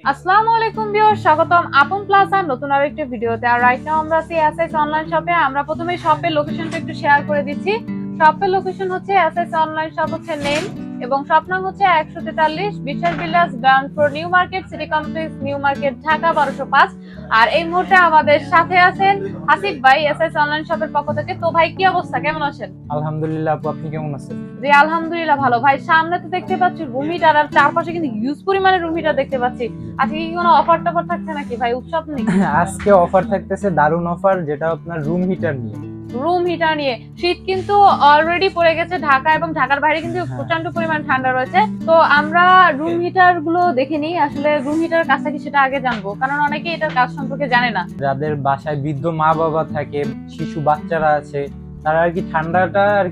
আসসালামু আলাইকুম ভিউয়ার্স, স্বাগতম আপন প্লাজা নতুন আরেকটি ভিডিওতে। আর রাইট নাও আমরা আছি এসএস অনলাইন শপে। আমরা প্রথমে শপের লোকেশনটা একটু শেয়ার করে দিচ্ছি। শপের লোকেশন হচ্ছে এসএস অনলাইন শপ হচ্ছে নেম, এবং শপ নাম হচ্ছে 143 বিশ্বাস villus, ground floor, new market, city complex, new market, Dhaka 1205। আর এই মুহূর্তে আমাদের সাথে আছেন হাসিব ভাই এসএস অনলাইন শপের পক্ষ থেকে। তো ভাই কি অবস্থা, কেমন আছেন? আলহামদুলিল্লাহ আপু, আপনি কেমন আছেন? জি আলহামদুলিল্লাহ ভালো। ভাই সামনে তো দেখতে পাচ্ছি রুম হিটার, আর চারপাশে কিন্তু হিউজ পরিমাণে রুম হিটার দেখতে পাচ্ছি। আজকে কি কোনো অফার টফার থাকছে নাকি ভাই, উৎসব নেই? আজকে অফার থাকতেছে, দারুন অফার, যেটা আপনার রুম হিটার নিয়ে। রুম হিটার নিয়ে শীত কিন্তু অলরেডি পড়ে গেছে ঢাকা, এবং ঢাকার বাইরে কিন্তু প্রচন্ড পরিমাণ ঠান্ডা রয়েছে। তো আমরা রুম হিটার গুলো দেখে নিই, আসলে রুম হিটার কাজটা কি সেটা আগে জানবো, কারণ অনেকে এটার কাজ সম্পর্কে জানে না। যাদের বাসায় বৃদ্ধ মা বাবা থাকে, শিশু বাচ্চারা আছে, তারা আর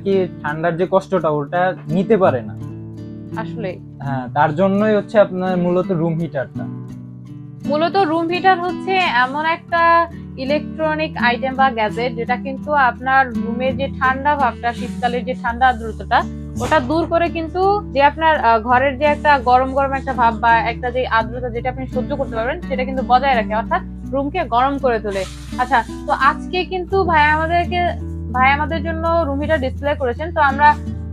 কি ঠান্ডার যে কষ্টটা ওটা নিতে পারে না আসলে হ্যাঁ, তার জন্যই হচ্ছে আপনার মূলত রুম হিটারটা। মূলত রুম হিটার হচ্ছে এমন একটা ইলেকট্রনিক আইটেম বা গ্যাজেট, যেটা কিন্তু আপনার রুমের যে ঠান্ডা ভাবটা, শীতকালের যে ঠান্ডা আর্দ্রতাটা ওটা দূর করে, কিন্তু যে আপনার ঘরের যে একটা গরম গরম একটা ভাব বা একটা যে আর্দ্রতা যেটা আপনি সহ্য করতে পারবেন সেটা কিন্তু বজায় রাখে, অর্থাৎ রুমকে গরম করে তোলে। আচ্ছা, তো আজকে কিন্তু ভাই আমাদের জন্য রুম হিটার ডিসপ্লে করেছেন। তো আমরা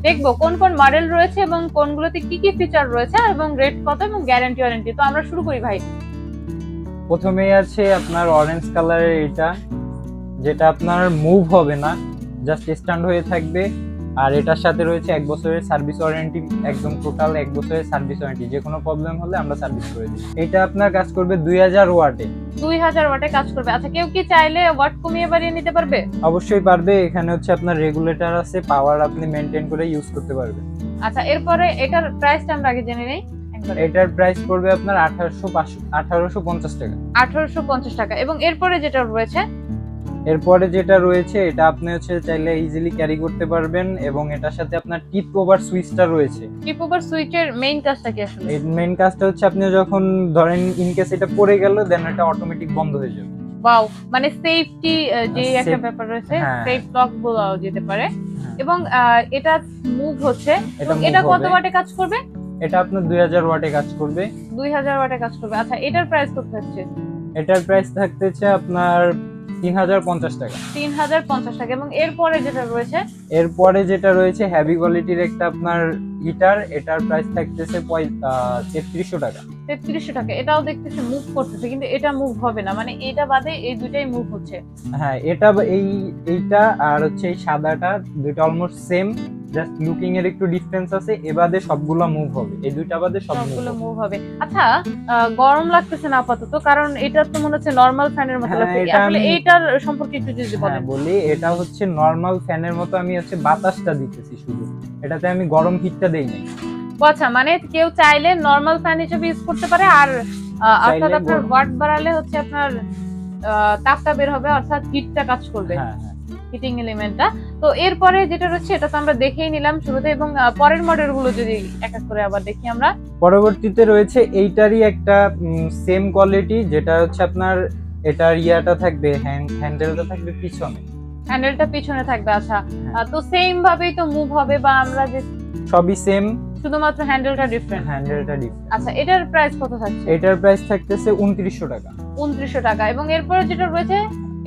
দেখবো কোন কোন মডেল রয়েছে এবং কোনগুলোতে কি কি ফিচার রয়েছে এবং রেট কত এবং গ্যারান্টি ওয়ারেন্টি। তো আমরা শুরু করি ভাই। প্রথমেই আছে আপনার অরেঞ্জ কালারের এটা, যেটা আপনার মুভ হবে না, জাস্ট স্ট্যান্ড হয়ে থাকবে। আর এটার সাথে রয়েছে 1 বছরের সার্ভিস ওয়ারেন্টি, একদম টোটাল 1 বছরের সার্ভিস ওয়ারেন্টি। যে কোনো প্রবলেম হলে আমরা সার্ভিস করে দিই। এটা আপনার কাজ করবে 2000 ওয়াটে। 2000 ওয়াটে কাজ করবে। আচ্ছা, কেউ কি চাইলে ওয়াট কমিয়ে বাড়িয়ে নিতে পারবে? অবশ্যই পারবে। এখানে হচ্ছে আপনার রেগুলেটর আছে, পাওয়ার আপনি মেনটেন করে ইউজ করতে পারবেন। আচ্ছা, এরপরে এটার প্রাইসটা আমরা আগে জেনে নেই। এটার প্রাইস পড়বে আপনার 1850 টাকা। 1850 টাকা। এবং এরপরে যেটা রয়েছে এটা আপনি হচ্ছে চাইলে ইজিলি ক্যারি করতে পারবেন, এবং এটার সাথে আপনার টিপ ওভার সুইচটা রয়েছে। টিপ ওভার সুইচের মেইন কাজটা কি আসলে? এই মেইন কাজটা হচ্ছে আপনি যখন ধরেন ইনকেস এটা পড়ে গেল, দেন এটা অটোমেটিক বন্ধ হয়ে যাবে। ওয়াও, মানে সেফটি যে একটা ব্যাপার রয়েছে, সেফ লক বলা যেতে পারে। এবং এটা মুভ হচ্ছে। এটা কত ওয়াটে কাজ করবে? এটা আপনার 2000 ওয়াটে কাজ করবে। 2000 ওয়াটে কাজ করবে। আচ্ছা, এটার প্রাইস কত থাকছে? এটার প্রাইস থাকতেছে আপনার 3050 টাকা। 3050 টাকা। এবং এরপরে যেটা রয়েছে হেভি কোয়ালিটির একটা আপনার হিটার, এটার প্রাইস থাকতেছে 3300 টাকা। 3300 টাকা। এটাও দেখতেছে মুভ করতেছে, কিন্তু এটা মুভ হবে না, মানে এটা বাদে এই দুইটাই মুভ হচ্ছে। হ্যাঁ, এইটা আর হচ্ছে এই সাদাটা দুটো অলমোস্ট সেম, জাস্ট লুকিং এর একটু ডিফারেন্স আছে। এবারে সবগুলো মুভ হবে, এই দুইটা বাদে সবগুলো মুভ হবে। আচ্ছা, গরম লাগতেছে না আপাতত, কারণ এটা তো মনে হচ্ছে নরমাল ফ্যানের মতো লাগছে। আসলে এইটার সম্পর্কে একটু যদি বলেন। বলি, এটা হচ্ছে নরমাল ফ্যানের মতো, আমি হচ্ছে বাতাসটা দিতেছি শুধু, এটাতে আমি গরম হিটটা দেই নাই। আচ্ছা, মানে কেউ চাইলে নরমাল ফ্যান হিসেবে ইউজ করতে পারে, আর অর্থাৎ আপনার ওয়াট বাড়ালে হচ্ছে আপনার তাপটা বের হবে, অর্থাৎ হিটটা কাজ করবে। হিটিং এলিমেন্টটা। তো এরপরে যেটা রয়েছে এটা তো আমরা দেখেই নিলাম শুরুতে, এবং পরের মডেল গুলো যদি এক এক করে আবার দেখি আমরা। পরবর্তীতে রয়েছে এইটারই একটা সেম কোয়ালিটি, যেটা হচ্ছে আপনার এটার ইয়াটা থাকবে, হ্যান্ডেলটা থাকবে পিছনে। হ্যান্ডেলটা পিছনে থাকবে। আচ্ছা, তো সেম ভাবেই তো মুভ হবে, বা আমরা যে সবই সেম, শুধুমাত্র হ্যান্ডেলটা ডিফারেন্ট। আচ্ছা, এটার প্রাইস কত থাকছে? এটার প্রাইস থাকতেছে 2900 টাকা। 2900 টাকা। এবং এরপরে যেটা রয়েছে,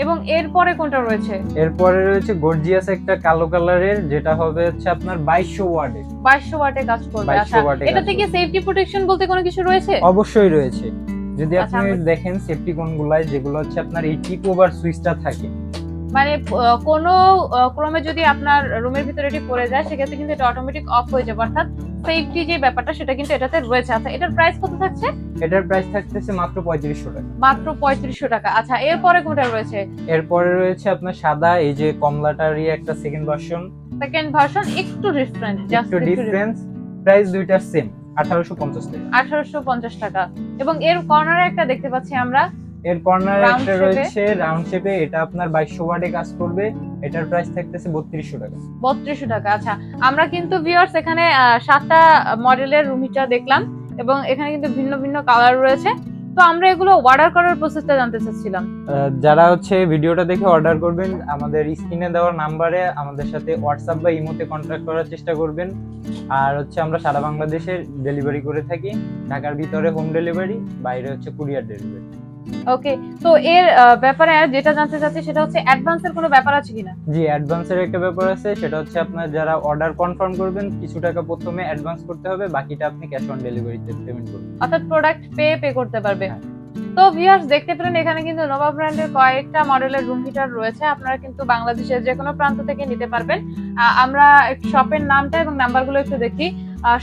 এবং এরপরে কোনটা রয়েছে? এরপরে রয়েছে গর্জিয়াস একটা কালো কালারের, যেটা হবে হচ্ছে আপনার 2200 ওয়াটে। 2200 ওয়াটে কাজ করবে। আচ্ছা, এটা থেকে সেফটি প্রোটেকশন বলতে কোনো কিছু রয়েছে? অবশ্যই রয়েছে। যদি আপনি দেখেন সেফটি কোনগুলাই, যেগুলো হচ্ছে আপনার এই টিপ ওভার সুইচটা থাকে, মানে কোনো ক্রমে যদি আপনার রুমের ভিতরে এটি পড়ে যায়, সেক্ষেত্রে কিন্তু এটা অটোমেটিক অফ হয়ে যাবে, অর্থাৎ সেফটি যে ব্যাপারটা সেটা কিন্তু এটাতে রয়েছে। আচ্ছা, এটার প্রাইস কত থাকছে? এটার প্রাইস থাকতেছে মাত্র 3500 টাকা। মাত্র 3500 টাকা। আচ্ছা, এরপরে কোনটা রয়েছে? এরপরে রয়েছে আপনার সাদা, এই যে কমলাটারই একটা সেকেন্ড ভার্সন। একটু ডিফারেন্ট, প্রাইস দুইটা সেম, 1850 টাকা। 1850 টাকা। এবং এর কর্নারে একটা দেখতে পাচ্ছি আমরা, এর কর্নারে একটা রয়েছে রাউন্ড শেপে, এটা আপনার 2200 ওয়াটে কাজ করবে। এটার প্রাইস থাকতেছে 3200 টাকা। 3200 টাকা। আচ্ছা, আমরা কিন্তু ভিউয়ার্স এখানে 7টা মডেলের রুম হিটার দেখলাম, এবং এখানে কিন্তু ভিন্ন ভিন্ন কালার রয়েছে। তো আমরা এগুলো অর্ডার করার প্রসেসটা জানতে চাচ্ছিলাম। যারা হচ্ছে ভিডিওটা দেখে অর্ডার করবেন, আমাদের স্ক্রিনে দেওয়া নাম্বারে আমাদের সাথে হোয়াটসঅ্যাপ বা ইমোতে কন্ট্যাক্ট করার চেষ্টা করবেন। আর হচ্ছে আমরা সারা বাংলাদেশে ডেলিভারি করে থাকি, ঢাকার ভিতরে হোম ডেলিভারি, বাইরে হচ্ছে কুরিয়ার ডেলিভারি। ওকে, তো এর ব্যাপারে যেটা জানতে চাচ্ছি সেটা হচ্ছে অ্যাডভান্সের কোনো ব্যাপার আছে কিনা? জি, অ্যাডভান্সের একটা ব্যাপার আছে, সেটা হচ্ছে আপনার যারা অর্ডার কনফার্ম করবেন কিছু টাকা প্রথমে অ্যাডভান্স করতে হবে, বাকিটা আপনি ক্যাশ অন ডেলিভারিতে পেমেন্ট করবেন, অর্থাৎ প্রোডাক্ট পে করতে পারবে। হ্যাঁ। তো ভিউয়ার্স দেখতে পেলেন এখানে কিন্তু নোভা ব্র্যান্ডের কয়েকটা মডেলের রুম হিটার রয়েছে, আপনারা কিন্তু বাংলাদেশের যে কোনো প্রান্ত থেকে নিতে পারবেন। আমরা শপের নামটা এবং নাম্বারগুলো একটু দেখি।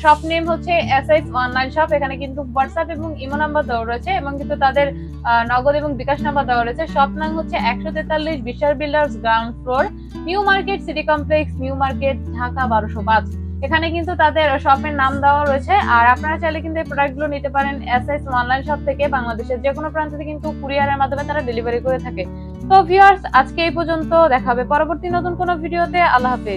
শপ নেম হচ্ছে এসএস অনলাইন শপ। এখানে কিন্তু হোয়াটসঅ্যাপ এবং ইমো নাম্বার দেওয়া রয়েছে এবং কিন্তু তাদের নগদ এবং বিকাশ নাম্বার দেওয়া রয়েছে। শপ নাম হচ্ছে 143 Bishal builders, ground floor, new market city complex, new market, Dhaka 1205। এখানে কিন্তু তাদের শপের নাম দেওয়া রয়েছে। আর আপনারা চাইলে কিন্তু এই প্রোডাক্টগুলো নিতে পারেন এসএস অনলাইন শপ থেকে। বাংলাদেশের যে কোনো প্রান্ত থেকে কিন্তু কুরিয়ারের মাধ্যমে তারা ডেলিভারি করে থাকে। তো ভিউয়ার্স আজকে এই পর্যন্ত, দেখা হবে পরবর্তী নতুন কোনো ভিডিওতে। আল্লাহ হাফেজ।